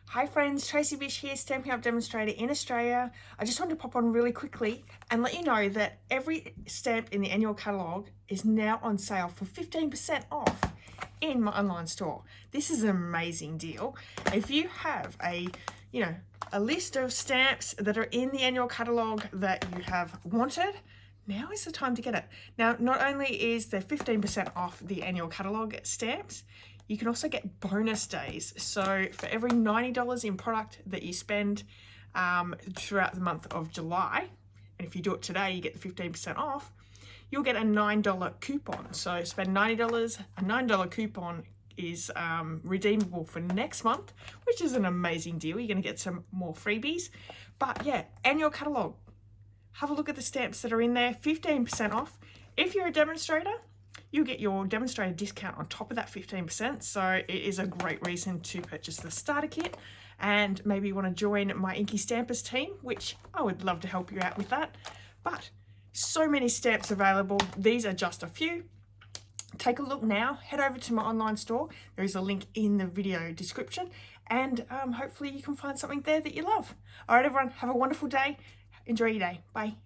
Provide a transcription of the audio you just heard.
Hi friends, Tracy.bish here, Stampin' Up demonstrator in Australia. I just wanted to pop on really quickly and let you know that every stamp in the annual catalogue is now on sale for 15% off in my online store. This is an amazing deal. If you have a list of stamps that are in the annual catalogue that you have wanted, now is the time to get it. Now, not only is there 15% off the annual catalogue stamps, you can also get bonus days. So for every $90 in product that you spend throughout the month of July, and if you do it today, you get the 15% off, you'll get a $9 coupon. So spend $90, a $9 coupon is redeemable for next month, which is an amazing deal. You're gonna get some more freebies. But yeah, annual catalogue. Have a look at the stamps that are in there, 15% off. If you're a demonstrator, you'll get your demonstrator discount on top of that 15%. So it is a great reason to purchase the starter kit. And maybe you want to join my Inky Stampers team, which I would love to help you out with that. But so many stamps available. These are just a few. Take a look now. Head over to my online store. There is a link in the video description. And hopefully you can find something there that you love. All right, everyone, have a wonderful day. Enjoy your day. Bye.